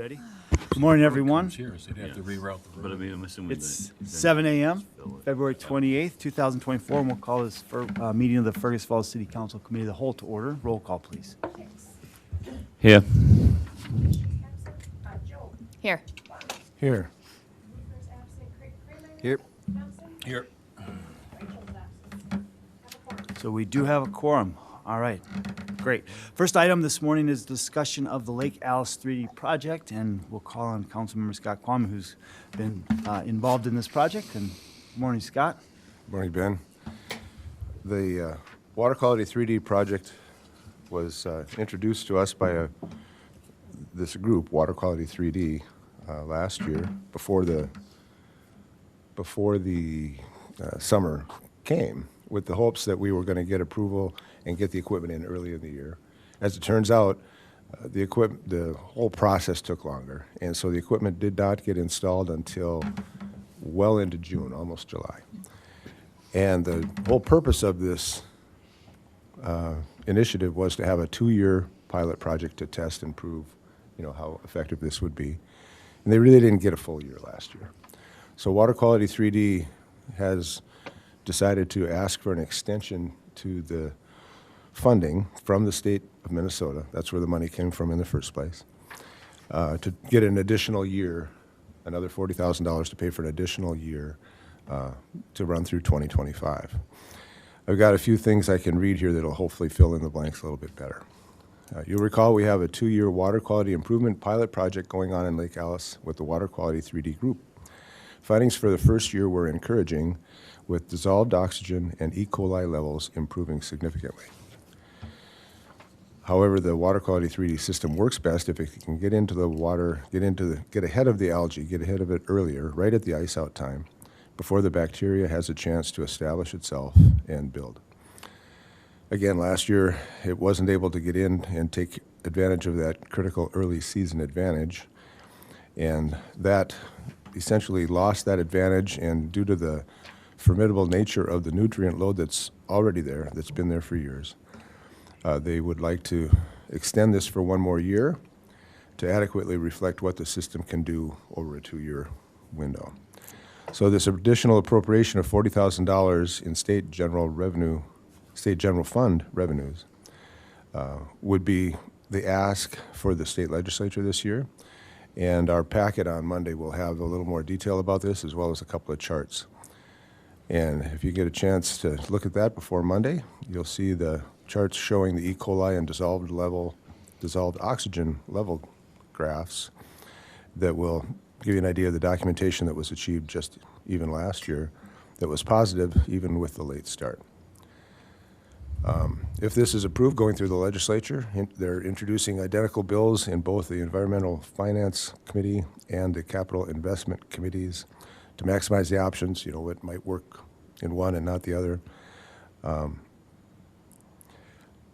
ready. Good morning, everyone. Here, so they'd have to reroute the But I road. mean, I'm assuming It's that- 7 a.m., Fill it. February 28th, 2024, and we'll call this meeting of the Fergus Falls City Council Committee of the Whole to order. Roll call, please. Here. Joe. Here. Here. Weaver's absent. Craig Kramer. Here. Thompson. Here. Rachel's absent. Have a quorum. So we do have a quorum. All right, great. First item this morning is discussion of the Lake Alice 3D project, and we'll call on Councilmember Scott Kwame, who's been involved in this project. And good morning, Scott. Morning, Ben. The water quality 3D project was introduced to us by this group, Water Quality 3D, last year before the summer came, with the hopes that we were going to get approval and get the equipment in early in the year. As it turns out, the whole process took longer, and so the equipment did not get installed until well into June, almost July. And the whole purpose of this initiative was to have a 2-year pilot project to test and prove, how effective this would be. And they really didn't get a full year last year. So Water Quality 3D has decided to ask for an extension to the funding from the state of Minnesota. That's where the money came from in the first place. To get an additional year, another $40,000 to pay for an additional year to run through 2025. I've got a few things I can read here that'll hopefully fill in the blanks a little bit better. You'll recall we have a 2-year water quality improvement pilot project going on in Lake Alice with the Water Quality 3D group. Findings for the first year were encouraging, with dissolved oxygen and E. coli levels improving significantly. However, the water quality 3D system works best if it can get into the water, get ahead of the algae, get ahead of it earlier, right at the ice out time, before the bacteria has a chance to establish itself and build. Again, last year, it wasn't able to get in and take advantage of that critical early season advantage, and that essentially lost that advantage, and due to the formidable nature of the nutrient load that's already there, that's been there for years, they would like to extend this for 1 more year to adequately reflect what the system can do over a 2-year window. So this additional appropriation of $40,000 in state general fund revenues would be the ask for the state legislature this year. And our packet on Monday will have a little more detail about this, as well as a couple of charts. And if you get a chance to look at that before Monday, you'll see the charts showing the E. coli and dissolved oxygen level graphs that will give you an idea of the documentation that was achieved just even last year that was positive even with the late start. If this is approved going through the legislature, they're introducing identical bills in both the Environmental Finance Committee and the Capital Investment Committees to maximize the options, what might work in one and not the other.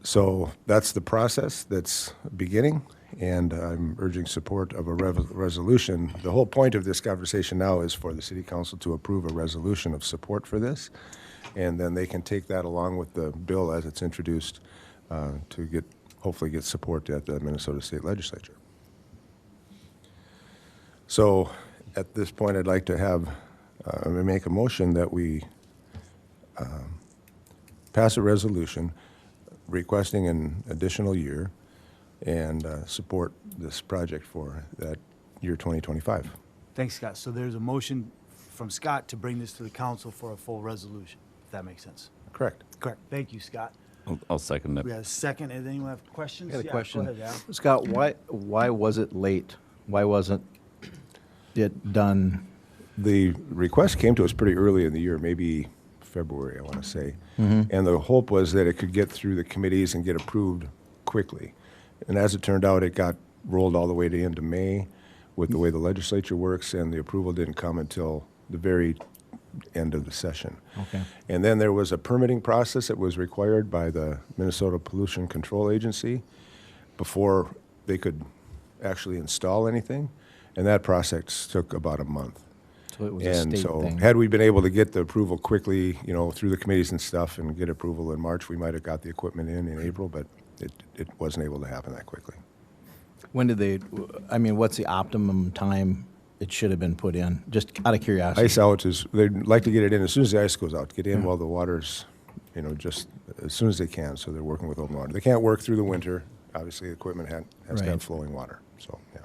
So that's the process that's beginning, and I'm urging support of a resolution. The whole point of this conversation now is for the City Council to approve a resolution of support for this, and then they can take that along with the bill as it's introduced to hopefully get support at the Minnesota State Legislature. So at this point, I'd like to make a motion that we pass a resolution requesting an additional year and support this project for that year 2025. Thanks, Scott. So there's a motion from Scott to bring this to the council for a full resolution, if that makes sense. Correct. Correct. Thank you, Scott. I'll second that. We have a second. Does anyone have questions? I got a Yeah, question. Go ahead, Al. Scott, why was it late? Why wasn't it done? The request came to us pretty early in the year, maybe February, I want to say. And the hope was that it could get through the committees and get approved quickly. And as it turned out, it got rolled all the way to into May with the way the legislature works, and the approval didn't come until the very end of the session. Okay. And then there was a permitting process that was required by the Minnesota Pollution Control Agency before they could actually install anything, and that process took about a month. So it was a And state so thing. had we been able to get the approval quickly, through the committees and stuff and get approval in March, we might have got the equipment in April, but it wasn't able to happen that quickly. When did they, I mean, what's the optimum time it should have been put in? Just out of curiosity. Ice out is, they'd like to get it in as soon as the ice goes out, get in while the water's, just as soon as they can, so they're working with open water. They can't work through the winter. Obviously, the equipment has to Right. have flowing water, so, yeah.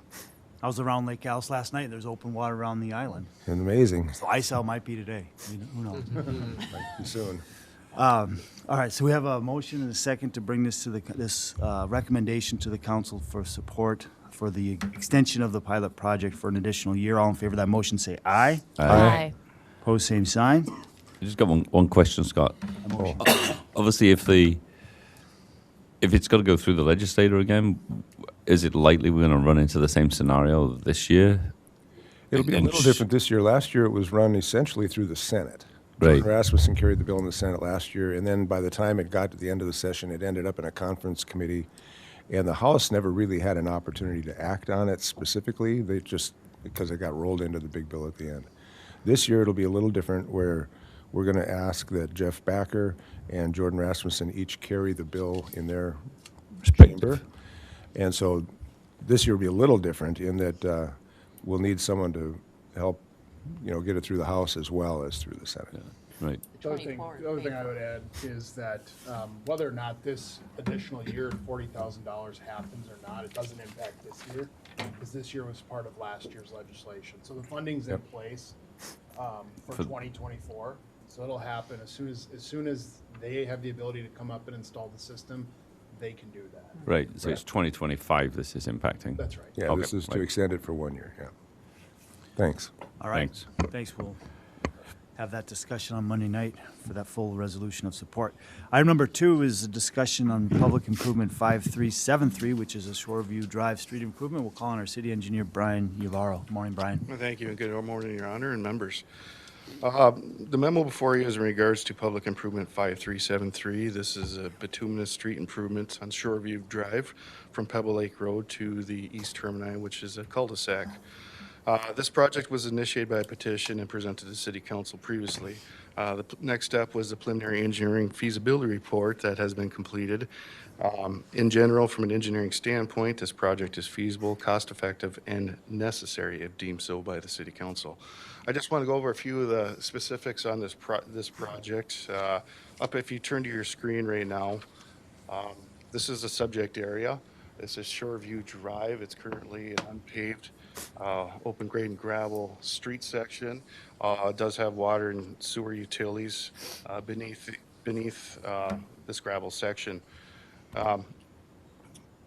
I was around Lake Alice last night. There's open water around the island. And amazing, So ice out might be today. Who knows? might be soon. All right, so we have a motion and a second to bring this to this recommendation to the council for support for the extension of the pilot project for an additional year. All in favor of that motion, say aye. Aye. Opposed, same sign. I just got one question, Scott. Obviously, if it's got to go through the legislator again, is it likely we're going to run into the same scenario this year? It'll be a And little different this year. Last year, it was run essentially through the Senate. Right. Jordan Rasmussen carried the bill in the Senate last year, and then by the time it got to the end of the session, it ended up in a conference committee, and the House never really had an opportunity to act on it specifically. They just, because it got rolled into the big bill at the end. This year, it'll be a little different, where we're going to ask that Jeff Backer and Jordan Rasmussen each carry the bill in their chamber. And so this year will be a little different in that we'll need someone to help, get it through the House as well as through the Senate. Right. The other thing I would add is that whether or not this additional year, $40,000 happens or not, it doesn't impact this year, because this year was part of last year's legislation. So the funding's in place for 2024. So it'll happen as soon as they have the ability to come up and install the system, they can do that. Right. So it's 2025 this is impacting. That's right. Yeah, Okay, this is to right. extend it for 1 year, yeah. Thanks. All right. Thanks. Thanks. We'll have that discussion on Monday night for that full resolution of support. Item number 2 is a discussion on public improvement 5373, which is a Shoreview Drive street improvement. We'll call on our city engineer, Brian Yavaro. Good morning, Brian. Well, thank you, and good morning, Your Honor and members. The memo before you is in regards to Public Improvement 5373. This is a bituminous street improvement on Shoreview Drive from Pebble Lake Road to the east termini, which is a cul-de-sac. This project was initiated by a petition and presented to City Council previously. Next step was the preliminary engineering feasibility report that has been completed. In general, from an engineering standpoint, this project is feasible, cost-effective, and necessary if deemed so by the City Council. I just want to go over a few of the specifics on this project. If you turn to your screen right now, this is the subject area. This is Shoreview Drive. It's currently an unpaved, open grade and gravel street section. It does have water and sewer utilities beneath this gravel section.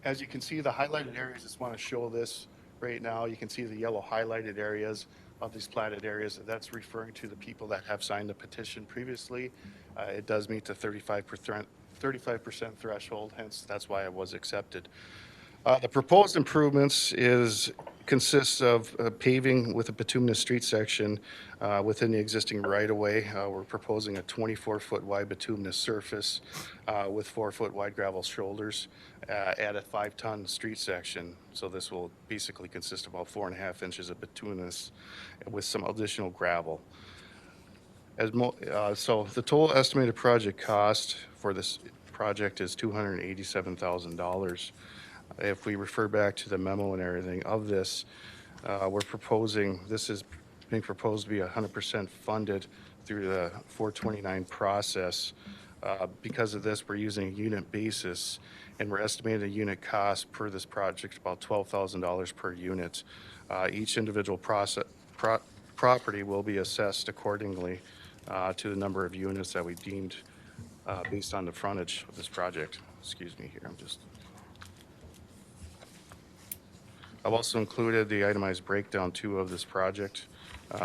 As you can see, the highlighted areas, just want to show this right now. You can see the yellow highlighted areas of these platted areas. That's referring to the people that have signed the petition previously. It does meet the 35% threshold, hence that's why it was accepted. The proposed improvements consists of paving with a bituminous street section within the existing right-of-way. We're proposing a 24-foot wide bituminous surface with 4-foot wide gravel shoulders at a 5-ton street section. So this will basically consist of about 4.5 inches of bituminous with some additional gravel. So the total estimated project cost for this project is $287,000. If we refer back to the memo and everything of this, this is being proposed to be 100% funded through the 429 process. Because of this, we're using a unit basis, and we're estimating a unit cost per this project about $12,000 per unit. Each individual property will be assessed accordingly to the number of units that we deemed based on the frontage of this project. Excuse me here, I've also included the itemized breakdown too of this project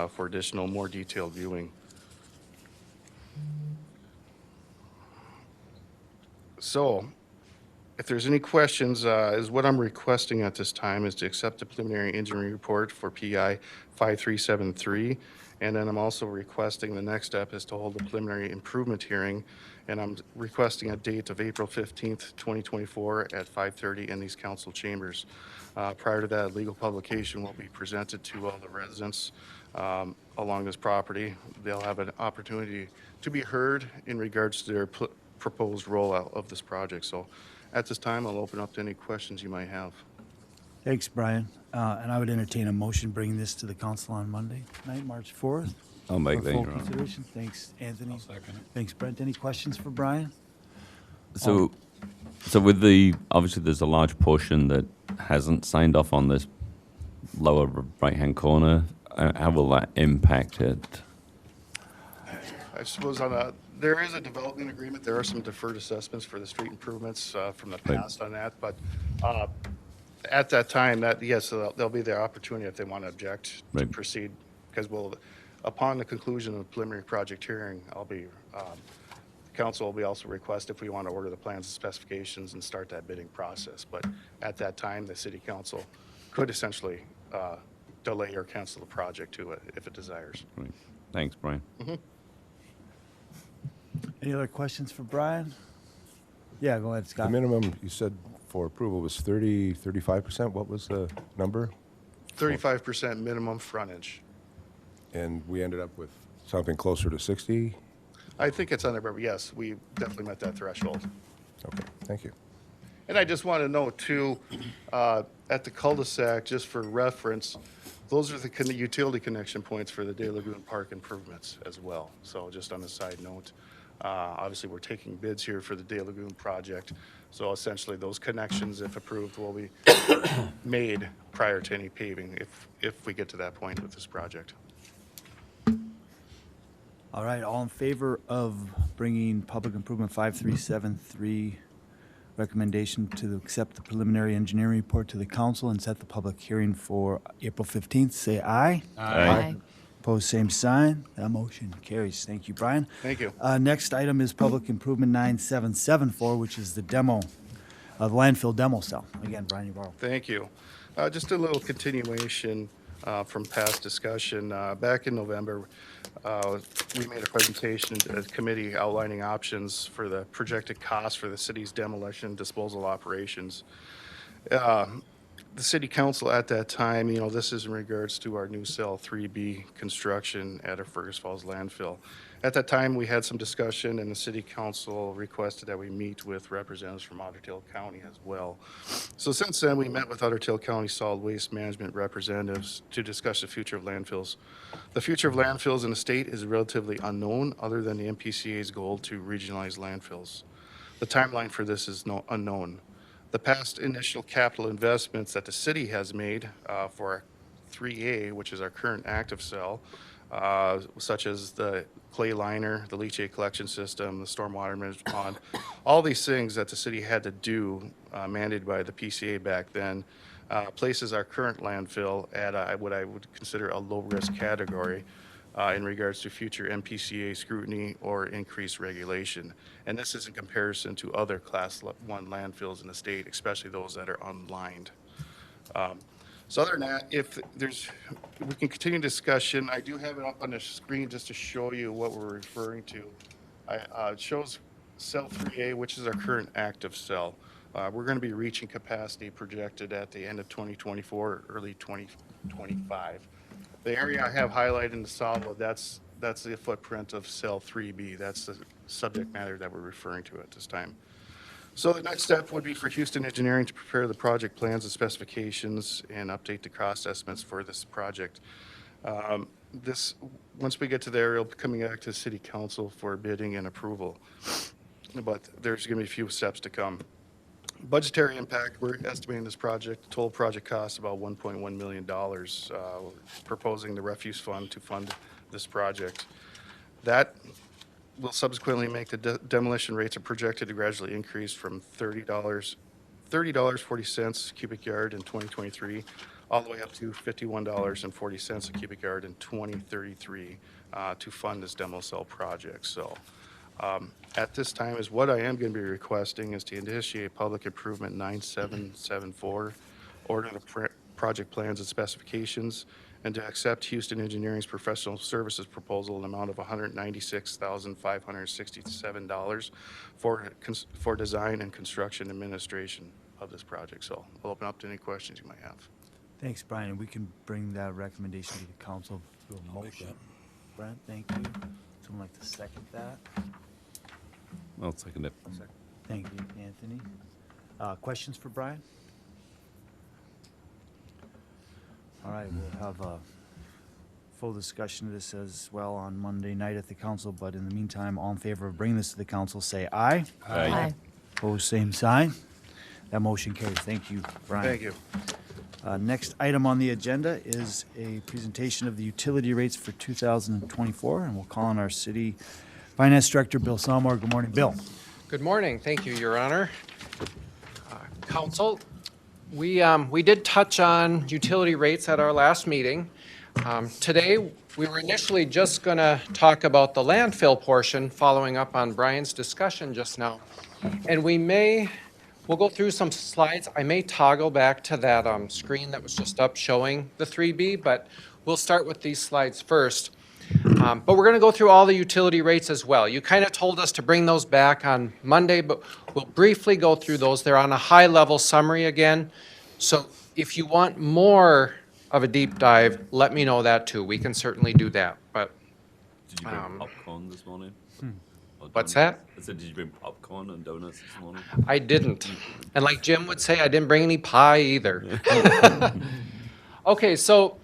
for additional, more detailed viewing. So, if there's any questions, is what I'm requesting at this time is to accept the preliminary engineering report for PI 5373. And then I'm also requesting the next step is to hold a preliminary improvement hearing. And I'm requesting a date of April 15th, 2024 at 5:30 in these council chambers. Prior to that, legal publication will be presented to all the residents along this property. They'll have an opportunity to be heard in regards to their proposed rollout of this project. So at this time, I'll open up to any questions you might have. Thanks, Brian. And I would entertain a motion bringing this to the council on Monday night, March 4th. I'll make for that, full Your Honor. consideration. Thanks, Anthony. Thanks, Brent. Any questions for Brian? So, so with the, obviously there's a large portion that hasn't signed off on this lower right-hand corner. How will that impact it? I suppose there is a development agreement. There are some deferred assessments for the street improvements from the Right. past on that. But at that time, yes, there'll be the opportunity if they want to object to Right. proceed. Because upon the conclusion of the preliminary project hearing, council will be also request if we want to order the plans and specifications and start that bidding process. But at that time, the city council could essentially delay or cancel the project to it if it desires. Right. Thanks, Brian. Any other questions for Brian? Yeah, go ahead, The Scott. minimum you said for approval was 35%. What was the number? 35% minimum frontage. And we ended up with something closer to 60? I think it's on there, but yes, we definitely met that threshold. Okay, thank you. And I just want to note too, at the cul-de-sac, just for reference, those are the utility connection points for the De Lagoon Park improvements as well. So just on a side note, obviously we're taking bids here for the De Lagoon project. So essentially those connections, if approved, will be made prior to any paving if we get to that point with this project. All right, all in favor of bringing Public Improvement 5373 recommendation to accept the preliminary engineering report to the council and set the public hearing for April 15th, say aye. Aye. Opposed, same sign. That motion carries. Thank you, Brian. Thank you. Next item is Public Improvement 9774, which is the demo, the landfill demo cell. Again, Brian, you borrow. Thank you. Just a little continuation from past discussion. Back in November, we made a presentation to the committee outlining options for the projected costs for the city's demolition disposal operations. The city council at that time, this is in regards to our new cell 3B construction at our Fergus Falls landfill. At that time, we had some discussion and the city council requested that we meet with representatives from Otter Tail County as well. So since then, we met with Otter Tail County solid waste management representatives to discuss the future of landfills. The future of landfills in the state is relatively unknown other than the MPCA's goal to regionalize landfills. The timeline for this is unknown. The past initial capital investments that the city has made for 3A, which is our current active cell, such as the clay liner, the leachate collection system, the stormwater management pond, all these things that the city had to do mandated by the PCA back then, places our current landfill at what I would consider a low-risk category in regards to future MPCA scrutiny or increased regulation. And this is in comparison to other Class 1 landfills in the state, especially those that are unlined. So other than that, we can continue discussion. I do have it up on the screen just to show you what we're referring to. It shows cell 3A, which is our current active cell. We're going to be reaching capacity projected at the end of 2024, early 2025. The area I have highlighted in the solid, that's the footprint of cell 3B. That's the subject matter that we're referring to at this time. So the next step would be for Houston Engineering to prepare the project plans and specifications and update the cost estimates for this project. Once we get to there, it'll be coming back to the city council for bidding and approval. But there's going to be a few steps to come. Budgetary impact, we're estimating this project, the total project cost about $1.1 million, proposing the refuse fund to fund this project. That will subsequently make the demolition rates are projected to gradually increase from $30.40 cubic yard in 2023 all the way up to $51.40 a cubic yard in 2033 to fund this demo cell project. So at this time is what I am going to be requesting is to initiate public improvement 9774, order the project plans and specifications, and to accept Houston Engineering's professional services proposal in an amount of $196,567 for design and construction administration of this project. So I'll open up to any questions you might have. Thanks, Brian. And we can bring that recommendation to the council through a motion. Brent, thank you. Someone like to second that? I'll second it. Thank you, Anthony. Questions for Brian? All right, we'll have a full discussion of this as well on Monday night at the council, but in the meantime, all in favor of bringing this to the council, say aye. Aye. Opposed, same sign. That motion carries. Thank you, Brian. Thank you. Next item on the agenda is a presentation of the utility rates for 2024, and we'll call on our city finance director, Bill Salmore. Good morning, Bill. Good morning. Thank you, Your Honor. Council, we did touch on utility rates at our last meeting. Today, we were initially just going to talk about the landfill portion, following up on Brian's discussion just now. And we'll go through some slides. I may toggle back to that screen that was just up showing the 3B, but we'll start with these slides first. But we're going to go through all the utility rates as well. You kind of told us to bring those back on Monday, but we'll briefly go through those. They're on a high-level summary again. So if you want more of a deep dive, let me know that too. We can certainly do that. But Did you bring popcorn this morning? Or what's donuts? that? I said, did you bring popcorn and donuts this morning? I didn't. And like Jim would say, I didn't bring any pie either. Okay, so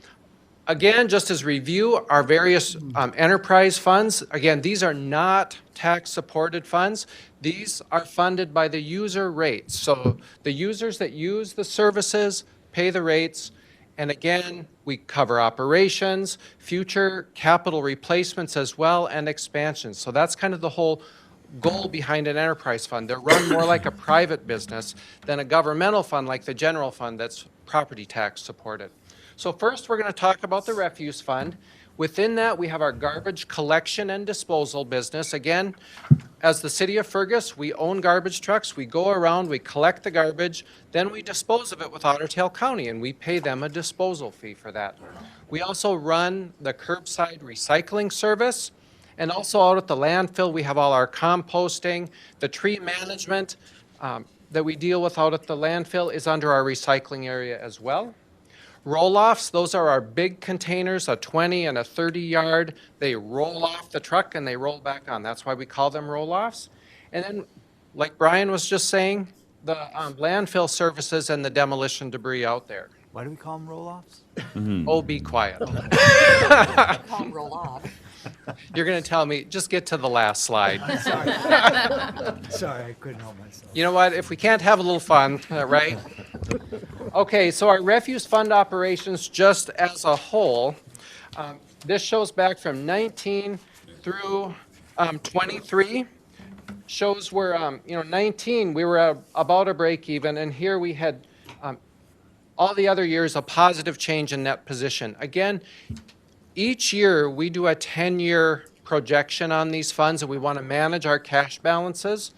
again, just as review, our various enterprise funds, again, these are not tax-supported funds. These are funded by the user rates. So the users that use the services pay the rates. And again, we cover operations, future capital replacements as well, and expansions. So that's kind of the whole goal behind an enterprise fund. They're run more like a private business than a governmental fund like the general fund that's property tax supported. So first, we're going to talk about the refuse fund. Within that, we have our garbage collection and disposal business. Again, as the city of Fergus, we own garbage trucks. We go around, we collect the garbage, then we dispose of it with Otter Tail County, and we pay them a disposal fee for that. We also run the curbside recycling service, and also out at the landfill, we have all our composting. The tree management that we deal with out at the landfill is under our recycling area as well. Roll-offs, those are our big containers, a 20 and a 30 yard. They roll off the truck and they roll back on. That's why we call them roll-offs. And then, like Brian was just saying, the landfill services and the demolition debris out there. Why do we call them roll-offs? Oh, be quiet. Can't roll off. You're going to tell me, just get to the last slide. Sorry, I couldn't help myself. You know what? If we can't have a little fun, right? Okay, so our refuse fund operations just as a whole, this shows back from 19 through 23. Shows where, 19, we were about a break even, and here we had all the other years a positive change in net position. Again, each year we do a 10-year projection on these funds, and we want to manage our cash balances.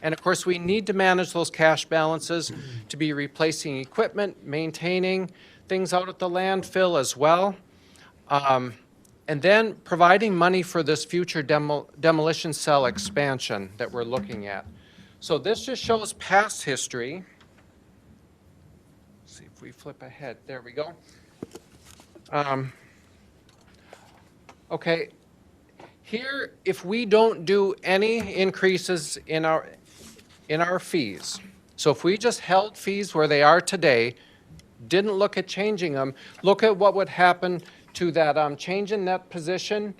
And of course, we need to manage those cash balances to be replacing equipment, maintaining things out at the landfill as well. And then providing money for this future demolition cell expansion that we're looking at. So this just shows past history. Let's see if we flip ahead. There we go. Okay. Here, if we don't do any increases in our fees, so if we just held fees where they are today, didn't look at changing them, look at what would happen to that change in net position.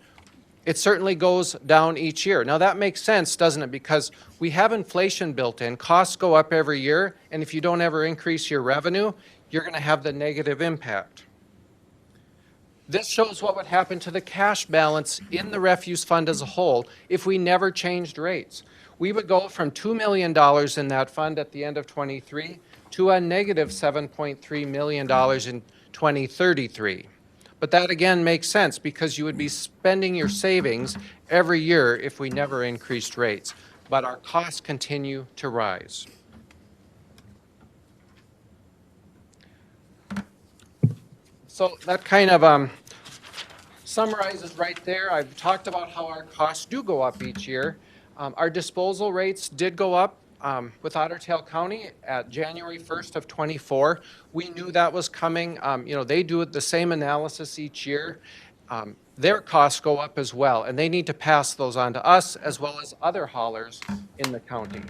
It certainly goes down each year. Now that makes sense, doesn't it? Because we have inflation built in. Costs go up every year, and if you don't ever increase your revenue, you're going to have the negative impact. This shows what would happen to the cash balance in the refuse fund as a whole if we never changed rates. We would go from $2 million in that fund at the end of 23 to a negative $7.3 million in 2033. But that again makes sense because you would be spending your savings every year if we never increased rates. But our costs continue to rise. So that kind of summarizes right there. I've talked about how our costs do go up each year. Our disposal rates did go up with Otter Tail County at January 1st of 24. We knew that was coming. They do the same analysis each year. Their costs go up as well, and they need to pass those on to us as well as other haulers in the county.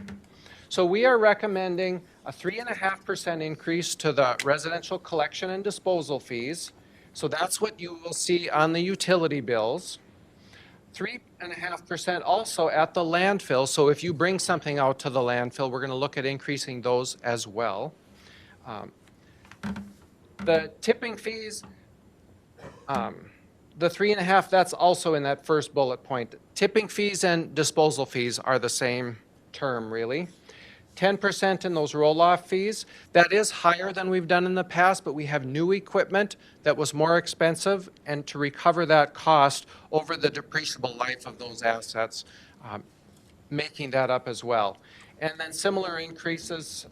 So we are recommending a 3.5% increase to the residential collection and disposal fees. So that's what you will see on the utility bills. 3.5% also at the landfill. So if you bring something out to the landfill, we're going to look at increasing those as well. The tipping fees, the 3.5, that's also in that first bullet point. Tipping fees and disposal fees are the same term, really. 10% in those roll-off fees. That is higher than we've done in the past, but we have new equipment that was more expensive, and to recover that cost over the depreciable life of those assets, making that up as well. And then similar increases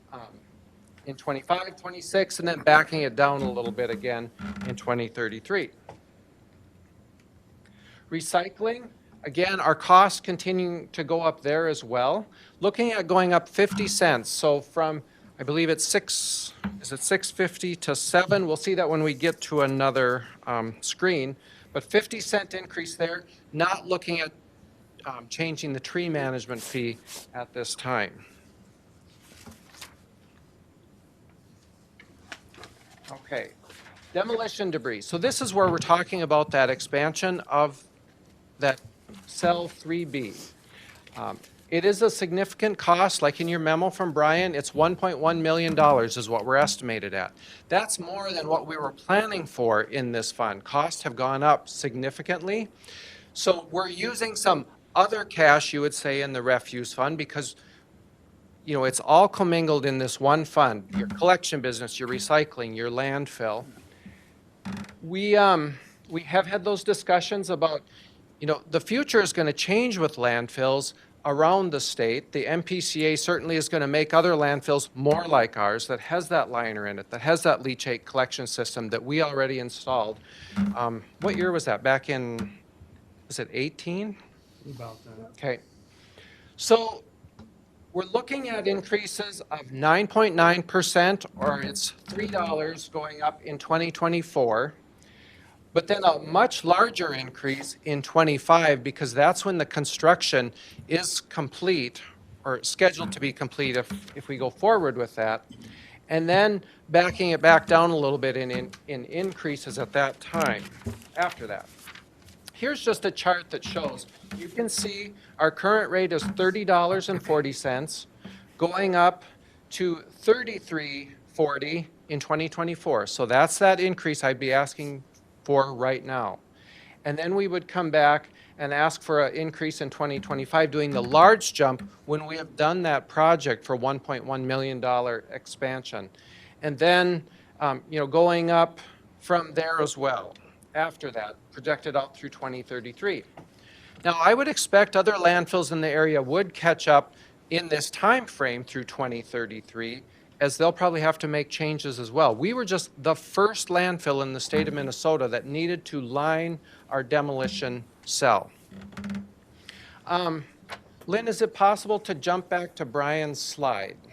in 25, 26, and then backing it down a little bit again in 2033. Recycling, again, our costs continuing to go up there as well. Looking at going up 50 cents, so from, I believe it's 6.50 to 7? We'll see that when we get to another screen. But 50-cent increase there, not looking at changing the tree management fee at this time. Okay, demolition debris. So this is where we're talking about that expansion of that cell 3B. It is a significant cost, like in your memo from Brian, it's $1.1 million is what we're estimated at. That's more than what we were planning for in this fund. Costs have gone up significantly. So we're using some other cash, you would say, in the refuse fund because, you know, it's all commingled in this one fund. Your collection business, your recycling, your landfill. We have had those discussions about, you know, the future is going to change with landfills around the state. The MPCA certainly is going to make other landfills more like ours that has that liner in it, that has that leachate collection system that we already installed. What year was that? Back in, was it 18? About that. Okay. So we're looking at increases of 9.9%, or it's $3 going up in 2024. But then a much larger increase in 25 because that's when the construction is complete or scheduled to be complete if we go forward with that. And then backing it back down a little bit in increases at that time, after that. Here's just a chart that shows, you can see our current rate is $30.40, going up to $33.40 in 2024. So that's that increase I'd be asking for right now. And then we would come back and ask for an increase in 2025, doing the large jump when we have done that project for $1.1 million expansion. And then, you know, going up from there as well after that, projected out through 2033. Now, I would expect other landfills in the area would catch up in this time frame through 2033, as they'll probably have to make changes as well. We were just the first landfill in the state of Minnesota that needed to line our demolition cell. Lynn, is it possible to jump back to Brian's slide? To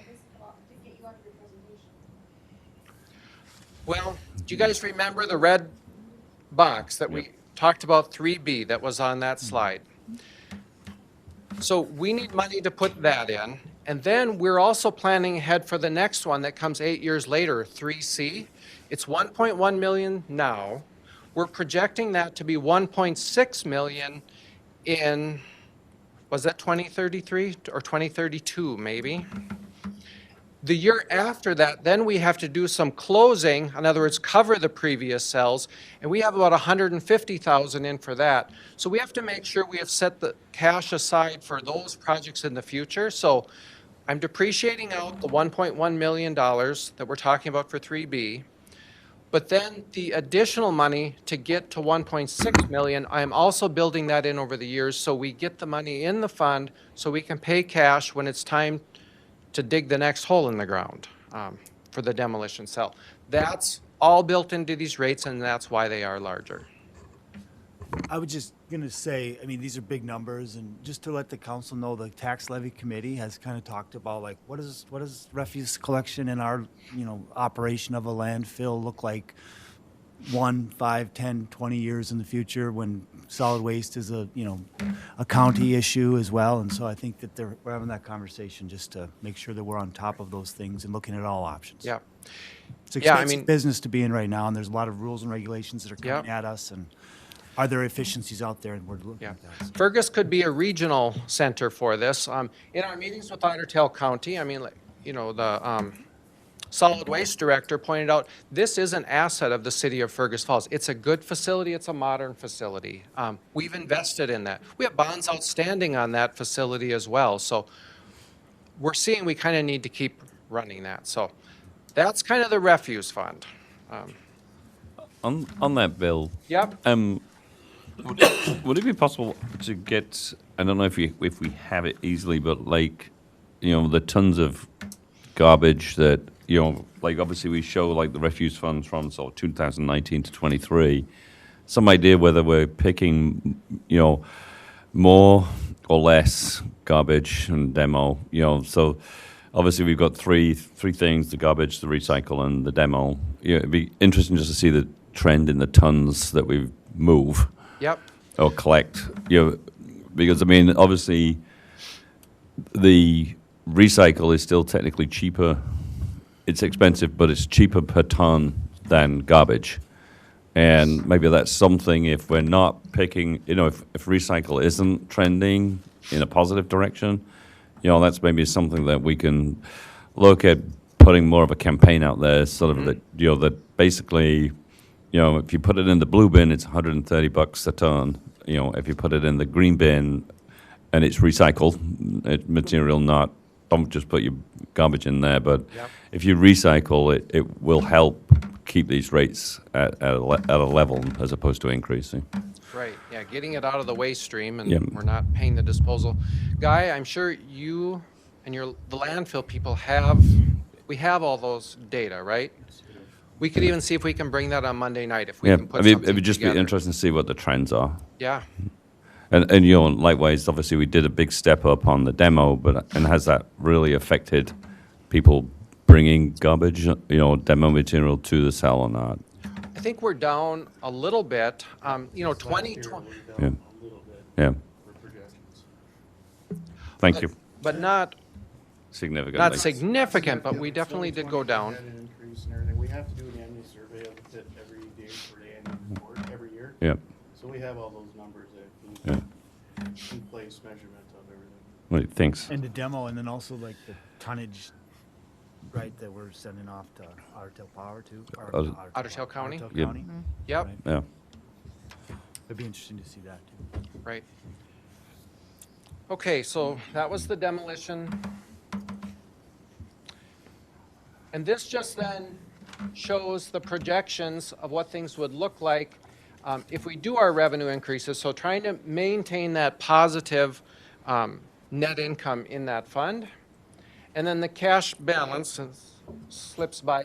get you out of your presentation. Well, do you guys remember the red box that we talked about, 3B, that was on that slide? So we need money to put that in. And then we're also planning ahead for the next one that comes 8 years later, 3C. It's 1.1 million now. We're projecting that to be 1.6 million in, was that 2033 or 2032 maybe? The year after that, then we have to do some closing, in other words, cover the previous cells, and we have about 150,000 in for that. So we have to make sure we have set the cash aside for those projects in the future. So I'm depreciating out the $1.1 million that we're talking about for 3B, but then the additional money to get to 1.6 million, I'm also building that in over the years so we get the money in the fund so we can pay cash when it's time to dig the next hole in the ground for the demolition cell. That's all built into these rates, and that's why they are larger. I was just gonna say, I mean, these are big numbers, and just to let the council know, the tax levy committee has kind of talked about like, what does refuse collection in our, you know, operation of a landfill look like 1, 5, 10, 20 years in the future when solid waste is a, you know, a county issue as well. And so I think that we're having that conversation just to make sure that we're on top of those things and looking at all options. Yeah. It's Yeah, I expensive mean- business to be in right now, and there's a lot of rules and regulations that are coming Yep. at us, and are there efficiencies out there, and we're looking Yeah. at that. So. Fergus could be a regional center for this. In our meetings with Otter Tail County, I mean, like, you know, the solid waste director pointed out, this is an asset of the city of Fergus Falls. It's a good facility. It's a modern facility. We've invested in that. We have bonds outstanding on that facility as well. So we're seeing we kind of need to keep running that. So that's kind of the refuse fund. On that, Bill, Yep. would it be possible to get, I don't know if we have it easily, but like, you know, the tons of garbage that, you know, like obviously we show like the refuse funds from sort of 2019 to 23, some idea whether we're picking, you know, more or less garbage and demo, you know, so obviously we've got three things, the garbage, the recycle, and the demo. You know, it'd be interesting just to see the trend in the tons that we move Yep. or collect, you know, because I mean, obviously the recycle is still technically cheaper. It's expensive, but it's cheaper per ton than garbage. And maybe that's something, if we're not picking, you know, if recycle isn't trending in a positive direction, you know, that's maybe something that we can look at putting more of a campaign out there, sort of that, you know, that basically, you know, if you put it in the blue bin, it's $130 a ton. You know, if you put it in the green bin and it's recycled material, don't just put your garbage in there, but Yep. if you recycle it, it will help keep these rates at a level as opposed to increasing. Right, yeah, getting it out of the waste stream, and Yep. we're not paying the disposal. Guy, I'm sure you and the landfill people we have all those data, right? We could even see if we can bring that on Monday night, if we Yeah, can I put mean, something it would just together. be interesting to see what the trends are. Yeah, And you know, likewise, obviously, we did a big step up on the demo, and has that really affected people bringing garbage, you know, demo material to the cell or not? I think we're down a little bit. You know, 2020, Yeah. Yeah. Thank you. but not Significantly. significant, but we definitely did go down. Had an increase and everything. We have to do an annual survey of it every day for the annual report every year. Yeah. So we have all those numbers that Yeah. in place measurement of everything. Right, thanks. And the demo, and then also like the tonnage, right, that we're sending off to Otter Tail Power too? Or Otter Tail County? Otter Tail Yep. County? Yep, Right. Yeah. It'd be interesting to see that too. right. Okay, so that was the demolition. And this just then shows the projections of what things would look like if we do our revenue increases. So trying to maintain that positive net income in that fund. And then the cash balance slips by.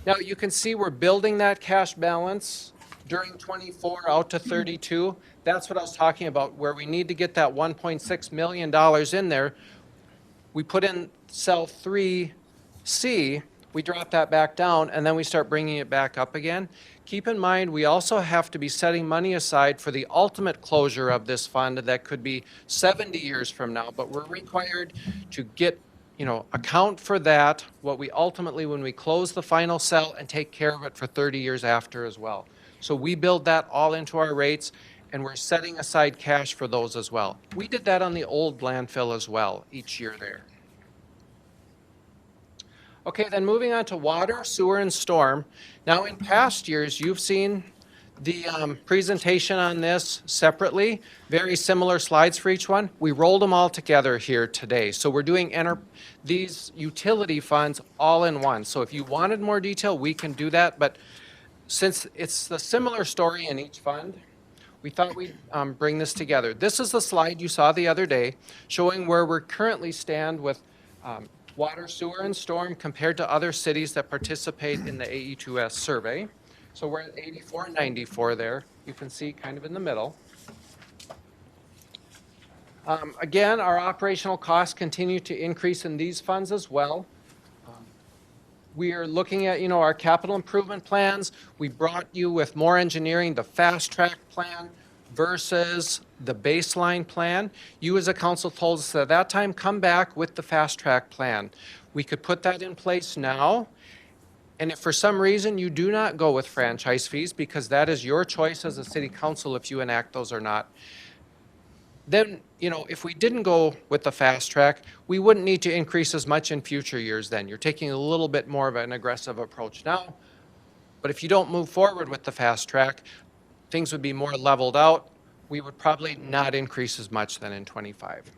Now you can see we're building that cash balance during 24 out to 32. That's what I was talking about, where we need to get that $1.6 million in there. We put in cell 3C, we drop that back down, and then we start bringing it back up again. Keep in mind, we also have to be setting money aside for the ultimate closure of this fund that could be 70 years from now, but we're required to get, you know, account for that, what we ultimately, when we close the final cell, and take care of it for 30 years after as well. So we build that all into our rates, and we're setting aside cash for those as well. We did that on the old landfill as well, each year there. Okay, then moving on to water, sewer, and storm. Now, in past years, you've seen the presentation on this separately, very similar slides for each one. We rolled them all together here today. So we're doing these utility funds all in one. So if you wanted more detail, we can do that. But since it's the similar story in each fund, we thought we'd bring this together. This is the slide you saw the other day showing where we currently stand with water, sewer, and storm compared to other cities that participate in the AE2S survey. So we're at 84 and 94 there. You can see kind of in the middle. Again, our operational costs continue to increase in these funds as well. We are looking at, you know, our capital improvement plans. We brought you with more engineering, the fast track plan versus the baseline plan. You as a council told us at that time, come back with the fast track plan. We could put that in place now. And if for some reason you do not go with franchise fees, because that is your choice as a city council if you enact those or not, then, if we didn't go with the fast track, we wouldn't need to increase as much in future years then. You're taking a little bit more of an aggressive approach now. But if you don't move forward with the fast track, things would be more leveled out. We would probably not increase as much than in '25.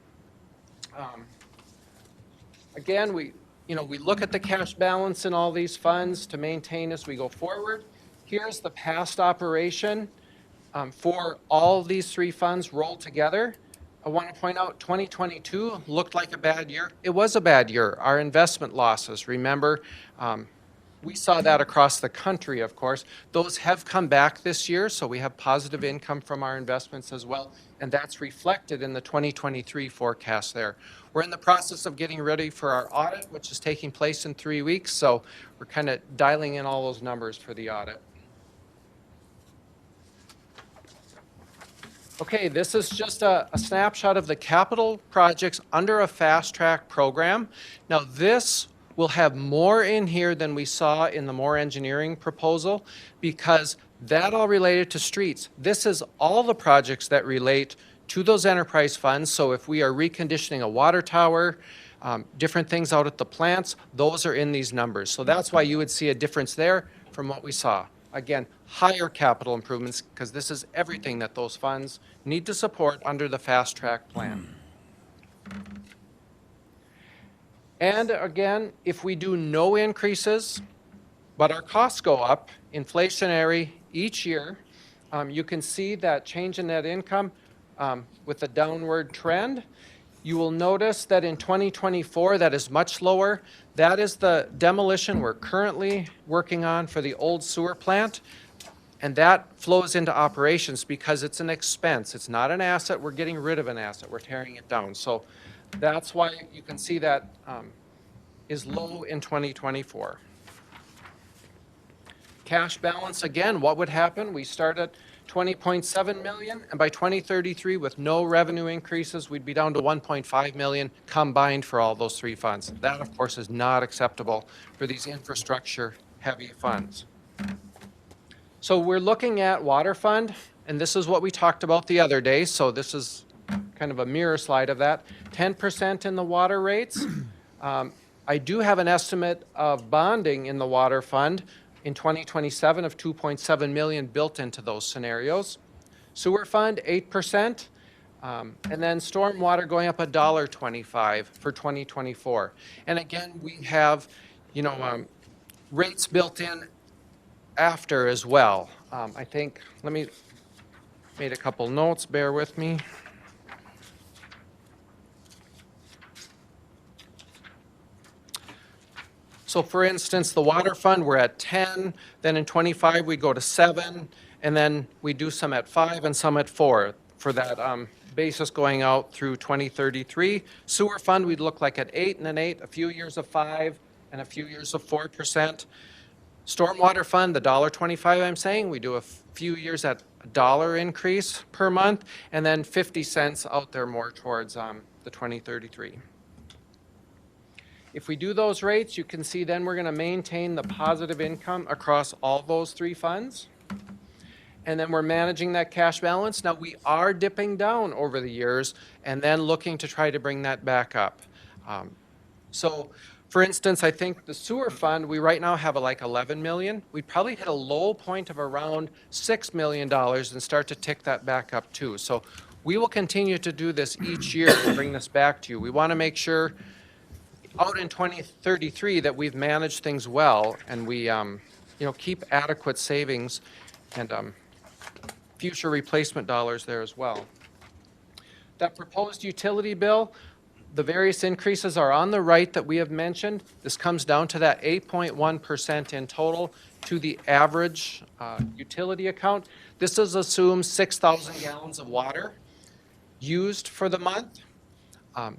Again, we look at the cash balance in all these funds to maintain as we go forward. Here's the past operation for all of these three funds rolled together. I want to point out 2022 looked like a bad year. It was a bad year. Our investment losses, remember, we saw that across the country, of course. Those have come back this year, so we have positive income from our investments as well, and that's reflected in the 2023 forecast there. We're in the process of getting ready for our audit, which is taking place in 3 weeks, so we're kind of dialing in all those numbers for the audit. Okay, this is just a snapshot of the capital projects under a fast track program. Now this will have more in here than we saw in the more engineering proposal because that all related to streets. This is all the projects that relate to those enterprise funds. So if we are reconditioning a water tower, different things out at the plants, those are in these numbers. So that's why you would see a difference there from what we saw. Again, higher capital improvements because this is everything that those funds need to support under the fast track plan. And again, if we do no increases, but our costs go up, inflationary each year, you can see that change in net income with a downward trend. You will notice that in 2024, that is much lower. That is the demolition we're currently working on for the old sewer plant. And that flows into operations because it's an expense. It's not an asset. We're getting rid of an asset. We're tearing it down. So that's why you can see that is low in 2024. Cash balance, again, what would happen? We start at 20.7 million, and by 2033, with no revenue increases, we'd be down to 1.5 million combined for all those three funds. That, of course, is not acceptable for these infrastructure-heavy funds. So we're looking at water fund, and this is what we talked about the other day, so this is kind of a mirror slide of that. 10% in the water rates. I do have an estimate of bonding in the water fund in 2027 of 2.7 million built into those scenarios. Sewer fund, 8%, and then stormwater going up $1.25 for 2024. And again, we have, rates built in after as well. I think, made a couple notes, bear with me. So for instance, the water fund, we're at 10, then in 25 we go to 7, and then we do some at 5 and some at 4 for that basis going out through 2033. Sewer fund, we'd look like at 8 and an 8, a few years of 5 and a few years of 4%. Stormwater fund, the $1.25 I'm saying, we do a few years at $1 increase per month, and then 50 cents out there more towards the 2033. If we do those rates, you can see then we're going to maintain the positive income across all those three funds. And then we're managing that cash balance. Now we are dipping down over the years and then looking to try to bring that back up. So for instance, I think the sewer fund, we right now have like 11 million. We'd probably hit a low point of around $6 million and start to tick that back up too. So we will continue to do this each year to bring this back to you. We want to make sure out in 2033 that we've managed things well and we keep adequate savings and future replacement dollars there as well. That proposed utility bill, the various increases are on the right that we have mentioned. This comes down to that 8.1% in total to the average utility account. This is assumed 6,000 gallons of water used for the month.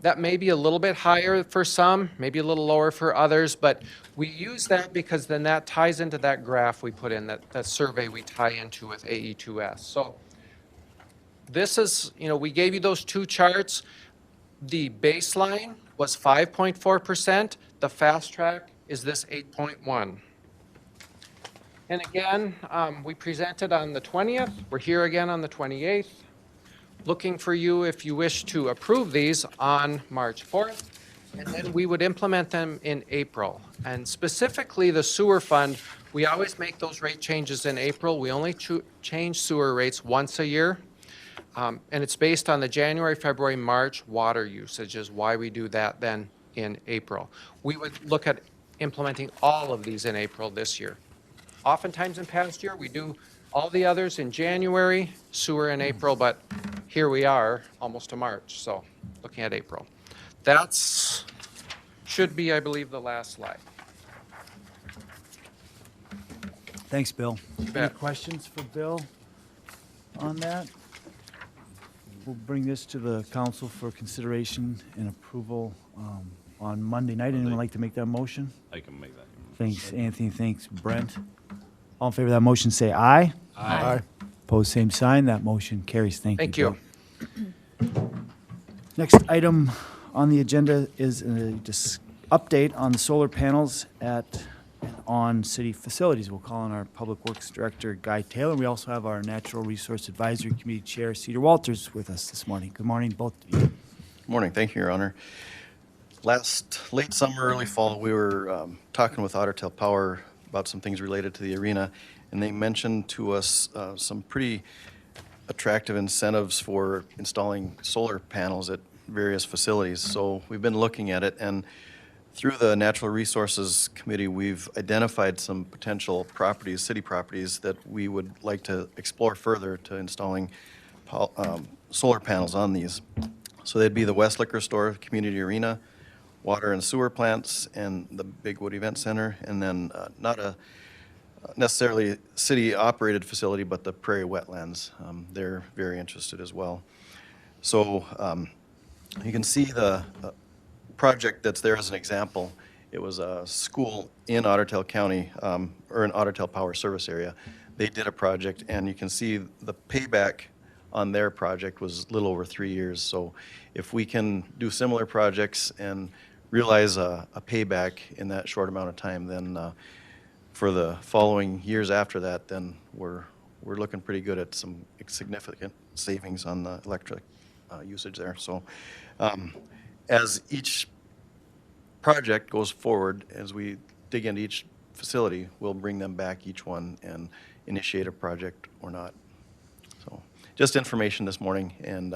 That may be a little bit higher for some, maybe a little lower for others, but we use that because then that ties into that graph we put in, that survey we tie into with AE2S. So this is, we gave you those two charts. The baseline was 5.4%. The fast track is this 8.1. And again, we presented on the 20th. We're here again on the 28th. Looking for you if you wish to approve these on March 4th. And then we would implement them in April. And specifically, the sewer fund, we always make those rate changes in April. We only change sewer rates once a year. And it's based on the January, February, March water usage is why we do that then in April. We would look at implementing all of these in April this year. Oftentimes in past year, we do all the others in January, sewer in April, but here we are, almost to March, so looking at April. That's, should be, I believe, the last slide. Thanks, Bill. Any bet. questions for Bill on that? We'll bring this to the council for consideration and approval on Monday night. Anyone like to make that motion? I can make that. Thanks, Anthony. Thanks, Brent. All in favor of that motion, say aye. Aye. Opposed, same sign. That motion carries. Thank you. Thank you. Bill. Next item on the agenda is a update on the solar panels on city facilities. We'll call on our Public Works Director, Guy Taylor. We also have our Natural Resource Advisory Committee Chair, Cedar Walters, with us this morning. Good morning, both of you. Morning. Thank you, Your Honor. Late summer, early fall, we were talking with Otter Tail Power about some things related to the arena, and they mentioned to us some pretty attractive incentives for installing solar panels at various facilities. So we've been looking at it, and through the Natural Resources Committee, we've identified some potential properties, city properties, that we would like to explore further to installing solar panels on these. So they'd be the West Liquor Store, Community Arena, water and sewer plants, and the Bigwood Event Center, and then not a necessarily city-operated facility, but the Prairie Wetlands. They're very interested as well. So you can see the project that's there as an example. It was a school in Otter Tail County, or in Otter Tail Power Service area. They did a project, and you can see the payback on their project was a little over 3 years. So if we can do similar projects and realize a payback in that short amount of time, then for the following years after that, then we're looking pretty good at some significant savings on the electric usage there. So as each project goes forward, as we dig into each facility, we'll bring them back, each one, and initiate a project or not. So just information this morning, and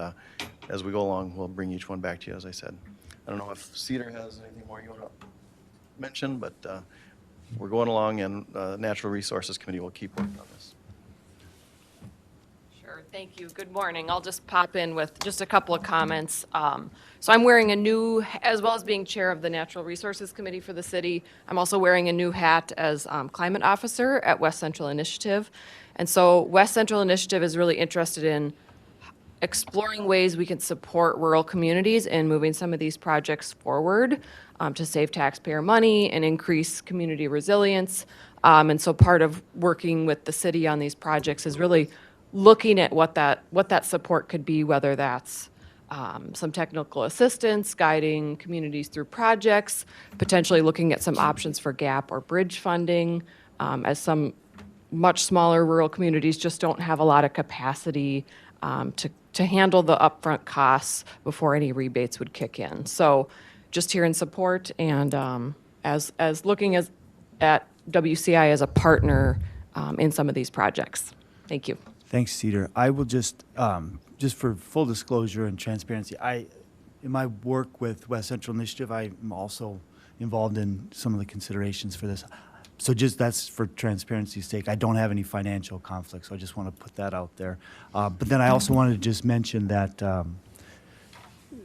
as we go along, we'll bring each one back to you, as I said. I don't know if Cedar has anything more you want to mention, but we're going along, and Natural Resources Committee will keep working on this. Sure, thank you. Good morning. I'll just pop in with just a couple of comments. So I'm wearing a new, as well as being chair of the Natural Resources Committee for the city, I'm also wearing a new hat as climate officer at West Central Initiative. And so West Central Initiative is really interested in exploring ways we can support rural communities in moving some of these projects forward to save taxpayer money and increase community resilience. And so part of working with the city on these projects is really looking at what that support could be, whether that's some technical assistance, guiding communities through projects, potentially looking at some options for gap or bridge funding, as some much smaller rural communities just don't have a lot of capacity to handle the upfront costs before any rebates would kick in. So just here in support, and as looking at WCI as a partner in some of these projects. Thank you. Thanks, Cedar. I will just for full disclosure and transparency, in my work with West Central Initiative, I'm also involved in some of the considerations for this. So just that's for transparency's sake. I don't have any financial conflicts, so I just want to put that out there. But then I also wanted to just mention that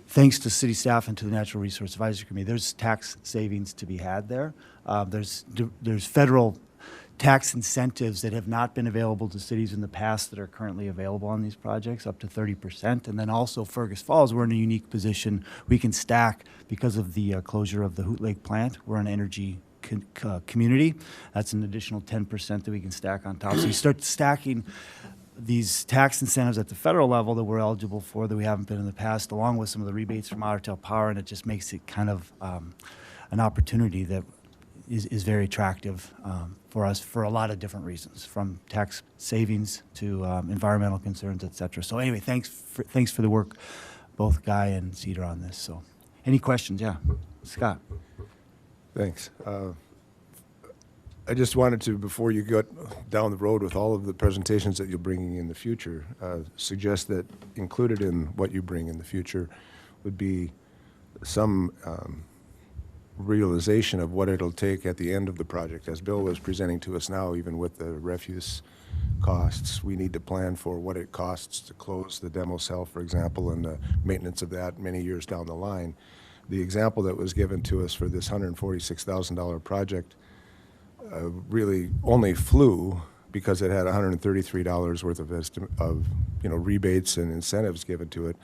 thanks to city staff and to the Natural Resource Advisory Committee, there's tax savings to be had there. There's federal tax incentives that have not been available to cities in the past that are currently available on these projects, up to 30%. And then also Fergus Falls, we're in a unique position. We can stack, because of the closure of the Hoot Lake plant, we're an energy community. That's an additional 10% that we can stack on top. So you start stacking these tax incentives at the federal level that we're eligible for that we haven't been in the past, along with some of the rebates from Otter Tail Power, and it just makes it kind of an opportunity that is very attractive for us for a lot of different reasons, from tax savings to environmental concerns, et cetera. So anyway, thanks for the work, both Guy and Cedar, on this. So, any questions? Yeah, Scott. Thanks. I just wanted to, before you got down the road with all of the presentations that you're bringing in the future, suggest that included in what you bring in the future would be some realization of what it'll take at the end of the project. As Bill was presenting to us now, even with the refuse costs, we need to plan for what it costs to close the demo cell, for example, and the maintenance of that many years down the line. The example that was given to us for this $146,000 project really only flew because it had $133 worth of rebates and incentives given to it.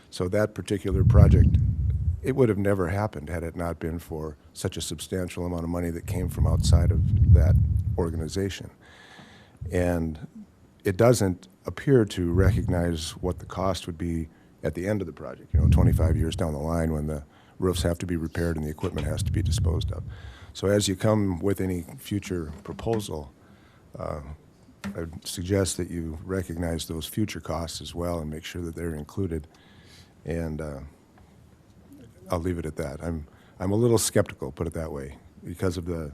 So that particular project, it would have never happened had it not been for such a substantial amount of money that came from outside of that organization. And it doesn't appear to recognize what the cost would be at the end of the project, 25 years down the line when the roofs have to be repaired and the equipment has to be disposed of. So as you come with any future proposal, I would suggest that you recognize those future costs as well and make sure that they're included. And I'll leave it at that. I'm a little skeptical, put it that way, because of the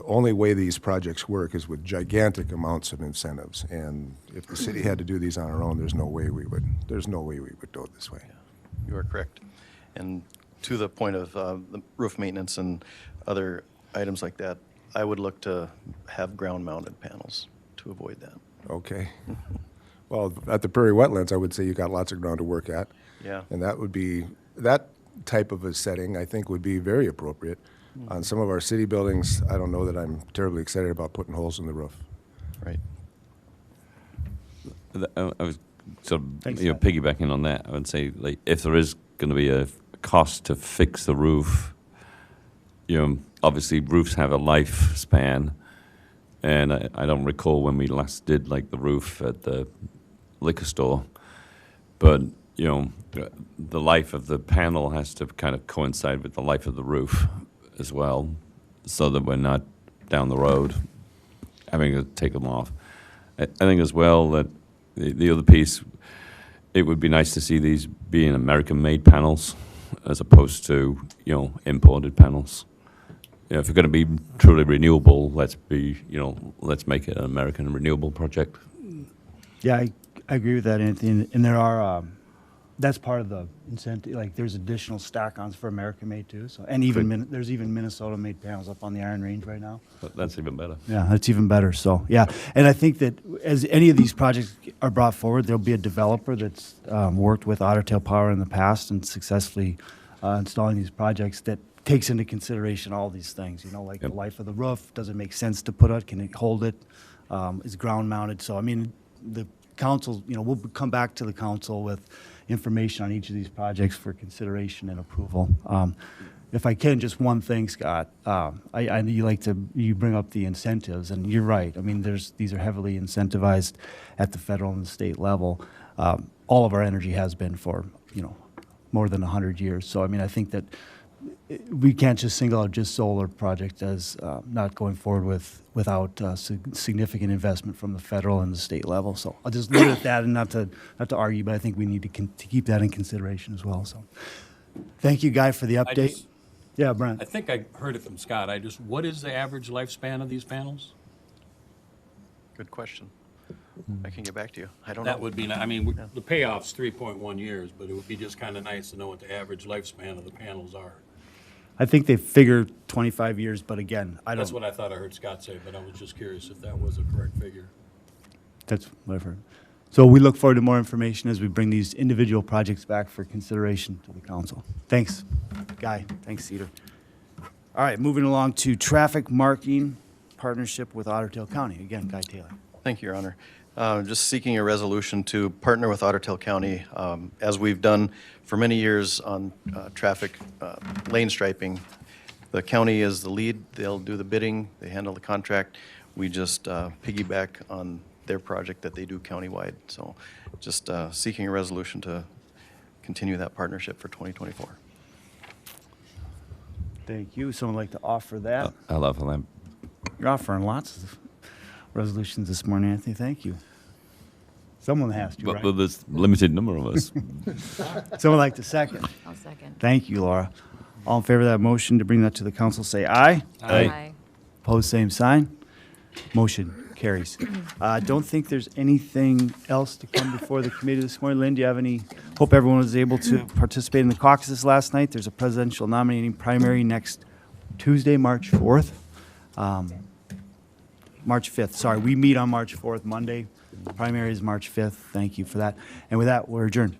only way these projects work is with gigantic amounts of incentives. And if the city had to do these on our own, there's no way we would do it this way. You are correct. And to the point of the roof maintenance and other items like that, I would look to have ground-mounted panels to avoid that. Okay. Well, at the Prairie Wetlands, I would say you got lots of ground to work at. Yeah. And that type of a setting, I think, would be very appropriate. On some of our city buildings, I don't know that I'm terribly excited about putting holes in the roof. Right. I was sort of Thanks, piggybacking on that. I would say, like, if there is going to be a cost to fix the roof, obviously roofs have a lifespan, and I don't recall when we last did like the roof at the liquor store, but the life of the panel has to kind of coincide with the life of the roof as well, so that we're not down the road having to take them off. I think as well that the other piece, it would be nice to see these being American-made panels as opposed to imported panels. If you're going to be truly renewable, let's make it an American renewable project. Yeah, I agree with that, Anthony. And there are, that's part of the incentive. Like, there's additional stack-ons for American-made too. So, and even there's even Minnesota-made panels up on the Iron Range right now. But that's even better. Yeah, that's even better. So, yeah, and I think that as any of these projects are brought forward, there'll be a developer that's worked with Otter Tail Power in the past and successfully installing these projects that takes into consideration all these things, like the life of the roof. Does it make sense to put it? Can it hold it? Is ground mounted? So, I mean, the council, we'll come back to the council with information on each of these projects for consideration and approval. If I can, just one thing, Scott. I you bring up the incentives, and you're right. I mean, these are heavily incentivized at the federal and the state level. All of our energy has been for more than 100 years. So, I mean, I think that we can't just single out just solar projects as not going forward without significant investment from the federal and the state level. So I'll just leave it at that, and not to argue, but I think we need to keep that in consideration as well. So thank you, Guy, for the update. Yeah, Brent. I think I heard it from Scott. What is the average lifespan of these panels? Good question. I can get back to you. I don't know. That would be, the payoff's 3.1 years, but it would be just kind of nice to know what the average lifespan of the panels are. I think they figure 25 years, but again, I don't. That's what I thought I heard Scott say, but I was just curious if that was a correct figure. That's what I've heard. So we look forward to more information as we bring these individual projects back for consideration to the council. Thanks, Guy. Thanks, Cedar. All right, moving along to traffic marking partnership with Otter Tail County. Again, Guy Taylor. Thank you, Your Honor. Just seeking a resolution to partner with Otter Tail County, as we've done for many years on traffic lane striping. The county is the lead. They'll do the bidding. They handle the contract. We just piggyback on their project that they do countywide. So just seeking a resolution to continue that partnership for 2024. Thank you. Someone like to offer that? I'll offer that. You're offering lots of resolutions this morning, Anthony. Thank you. Someone has to, But right? there's limited number of us. Someone like to second? I'll second. Thank you, Laura. All in favor of that motion to bring that to the council, say aye. Aye. Opposed, same sign. Motion carries. Don't think there's anything else to come before the committee this morning. Lynn, do you have any, hope everyone was able to participate in the caucuses last night. There's a presidential nominating primary next Tuesday, March 4th. March 5th, sorry. We meet on March 4th, Monday. Primary is March 5th. Thank you for that. And with that, we're adjourned.